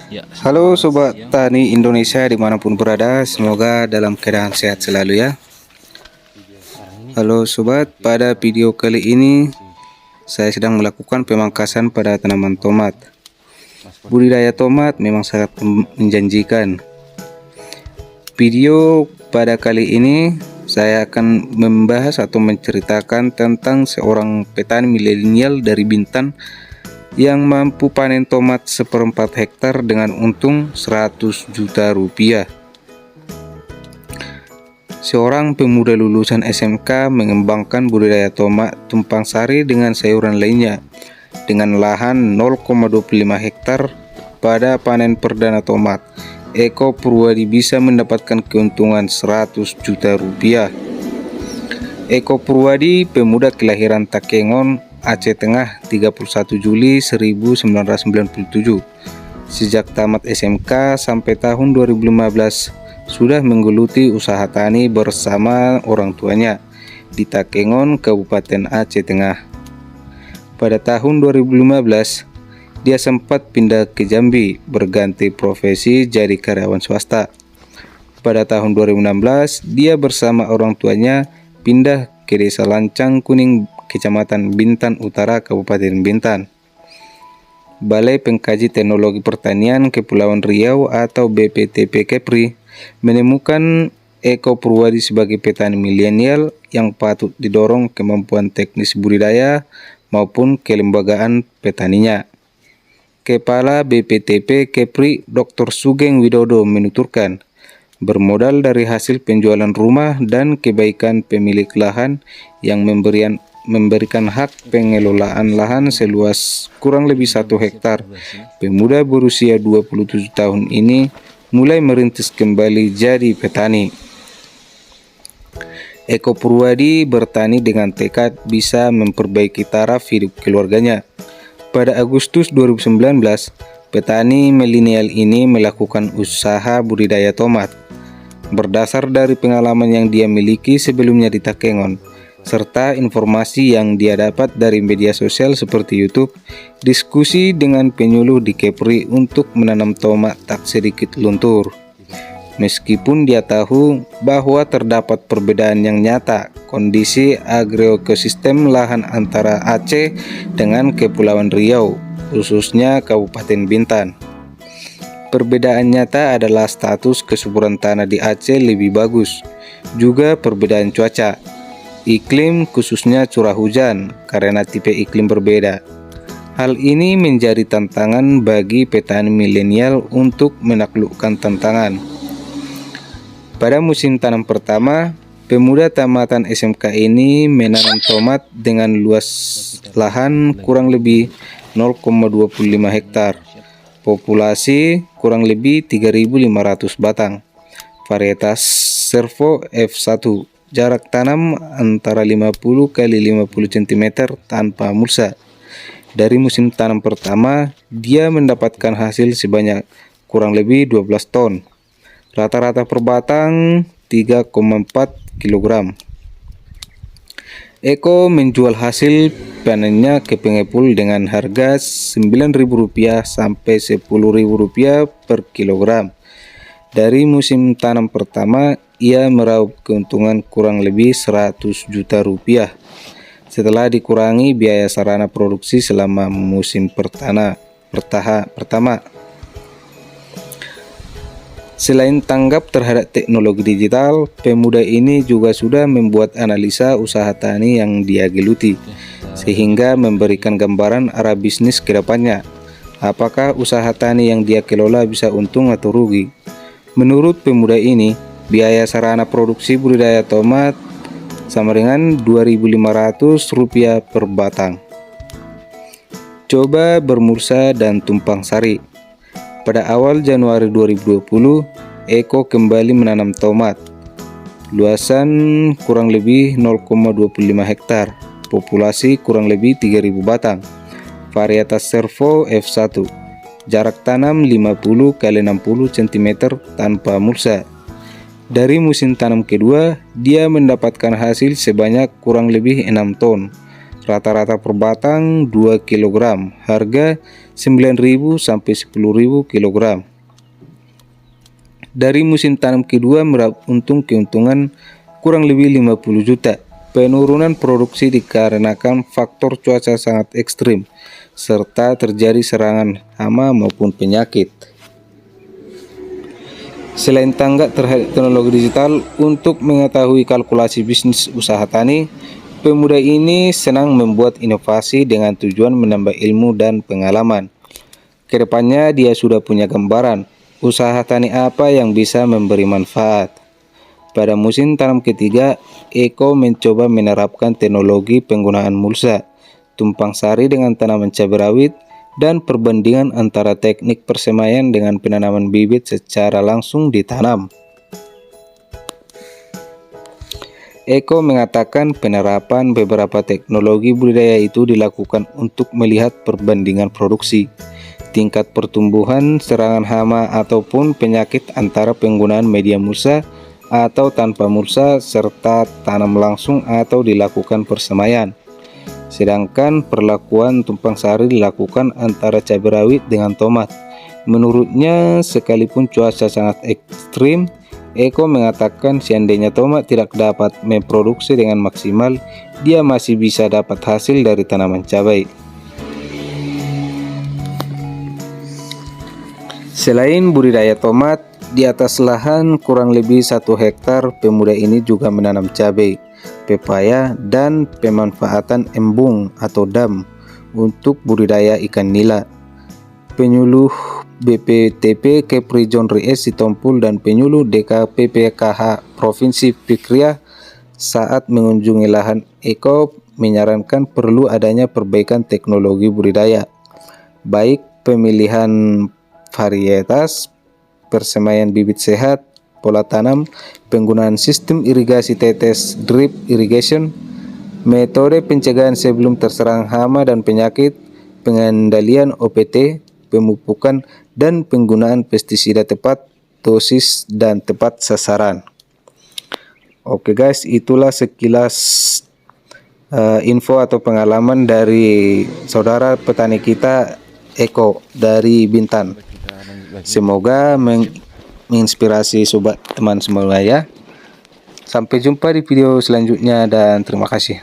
Ya, Halo selamat Sobat siang. Tani Indonesia dimanapun berada, semoga dalam keadaan sehat selalu ya. Sekarang ini Halo Sobat, lagi pada apa? video kali ini Masih saya sedang melakukan pemangkasan pada tanaman tomat. transportasi Budidaya tomat memang sangat menjanjikan. Video pada kali ini saya akan membahas atau menceritakan tentang seorang petani milenial dari Bintan yang mampu panen tomat seperempat hektar dengan untung 100 juta rupiah. Seorang pemuda lulusan SMK mengembangkan budidaya tomat tumpang sari dengan sayuran lainnya dengan lahan 0,25 hektar. Pada panen perdana tomat, Eko Purwadi bisa mendapatkan keuntungan 100 juta rupiah. Eko Purwadi, pemuda kelahiran Takengon, Aceh Tengah, 31 Juli 1997. Sejak tamat SMK sampai tahun 2015 sudah menggeluti usaha tani bersama orang tuanya di Takengon, Kabupaten Aceh Tengah. Pada tahun 2015, dia sempat pindah ke Jambi, berganti profesi jadi karyawan swasta. Pada tahun 2016, dia bersama orang tuanya pindah ke Desa Lancang Kuning, Kecamatan Bintan Utara, Kabupaten Bintan. Balai Pengkaji Teknologi Pertanian Kepulauan Riau atau BPTP Kepri menemukan Eko Purwadi sebagai petani milenial yang patut didorong kemampuan teknis budidaya maupun kelembagaan petaninya. Kepala BPTP Kepri Dr. Sugeng Widodo menuturkan, bermodal dari hasil penjualan rumah dan kebaikan pemilik lahan yang memberikan hak pengelolaan lahan seluas kurang lebih 1 hektar. Pemuda berusia 27 tahun ini mulai merintis kembali jadi petani. Eko Purwadi bertani dengan tekad bisa memperbaiki taraf hidup keluarganya. Pada Agustus 2019, petani milenial ini melakukan usaha budidaya tomat. Berdasar dari pengalaman yang dia miliki sebelumnya di Takengon, serta informasi yang dia dapat dari media sosial seperti YouTube, diskusi dengan penyuluh di Kepri untuk menanam tomat tak sedikit luntur. Meskipun dia tahu bahwa terdapat perbedaan yang nyata kondisi agroekosistem lahan antara Aceh dengan Kepulauan Riau, khususnya Kabupaten Bintan. Perbedaan nyata adalah status kesuburan tanah di Aceh lebih bagus, juga perbedaan cuaca, iklim khususnya curah hujan karena tipe iklim berbeda. Hal ini menjadi tantangan bagi petani milenial untuk menaklukkan tantangan. Pada musim tanam pertama, pemuda tamatan SMK ini menanam tomat dengan luas lahan kurang lebih 0,25 hektar. Populasi kurang lebih 3.500 batang. Varietas Servo F1. Jarak tanam antara 50 kali 50 cm tanpa mulsa. Dari musim tanam pertama, dia mendapatkan hasil sebanyak kurang lebih 12 ton. Rata-rata per batang 3,4 kg. Eko menjual hasil panennya ke pengepul dengan harga Rp9.000 sampai Rp10.000 per kilogram. Dari musim tanam pertama, ia meraup keuntungan kurang lebih 100 juta rupiah setelah dikurangi biaya sarana produksi selama musim pertama. Selain tanggap terhadap teknologi digital, pemuda ini juga sudah membuat analisa usaha tani yang dia geluti, sehingga memberikan gambaran arah bisnis ke depannya. Apakah usaha tani yang dia kelola bisa untung atau rugi? Menurut pemuda ini, biaya sarana produksi budidaya tomat sama dengan Rp2.500 per batang. Coba bermursa dan tumpang sari. Pada awal Januari 2020, Eko kembali menanam tomat. Luasan kurang lebih 0,25 hektar. Populasi kurang lebih 3.000 batang. Varietas Servo F1. Jarak tanam 50 kali 60 cm tanpa mulsa. Dari musim tanam kedua, dia mendapatkan hasil sebanyak kurang lebih 6 ton. rata-rata per batang 2 kg, harga 9.000 sampai 10.000 kg. Dari musim tanam kedua meraup keuntungan kurang lebih 50 juta. Penurunan produksi dikarenakan faktor cuaca sangat ekstrim, serta terjadi serangan hama maupun penyakit. Selain tanggap terhadap teknologi digital, untuk mengetahui kalkulasi bisnis usaha tani, pemuda ini senang membuat inovasi dengan tujuan menambah ilmu dan pengalaman. Kedepannya dia sudah punya gambaran usaha tani apa yang bisa memberi manfaat. Pada musim tanam ketiga, Eko mencoba menerapkan teknologi penggunaan mulsa, tumpang sari dengan tanaman cabai rawit, dan perbandingan antara teknik persemaian dengan penanaman bibit secara langsung ditanam. Eko mengatakan penerapan beberapa teknologi budidaya itu dilakukan untuk melihat perbandingan produksi, tingkat pertumbuhan, serangan hama ataupun penyakit antara penggunaan media mulsa atau tanpa mulsa, serta tanam langsung atau dilakukan persemaian. Sedangkan perlakuan tumpang sari dilakukan antara cabai rawit dengan tomat. Menurutnya, sekalipun cuaca sangat ekstrim, Eko mengatakan seandainya tomat tidak dapat memproduksi dengan maksimal, dia masih bisa dapat hasil dari tanaman cabai. Selain budidaya tomat, di atas lahan kurang lebih 1 hektar, pemuda ini juga menanam cabai, pepaya, dan pemanfaatan embung atau dam untuk budidaya ikan nila. Penyuluh BPTP Kepri John Ries Sitompul dan penyuluh DKPPKH Provinsi Fikriah saat mengunjungi lahan Eko menyarankan perlu adanya perbaikan teknologi budidaya, baik pemilihan varietas, persemaian bibit sehat, pola tanam, penggunaan sistem irigasi tetes drip irrigation, metode pencegahan sebelum terserang hama dan penyakit, pengendalian OPT, pemupukan, dan penggunaan pestisida tepat, dosis, dan tepat sasaran. Oke guys, itulah sekilas info atau pengalaman dari saudara petani kita Eko dari Bintan. Semoga menginspirasi sobat teman semua ya. Sampai jumpa di video selanjutnya dan terima kasih.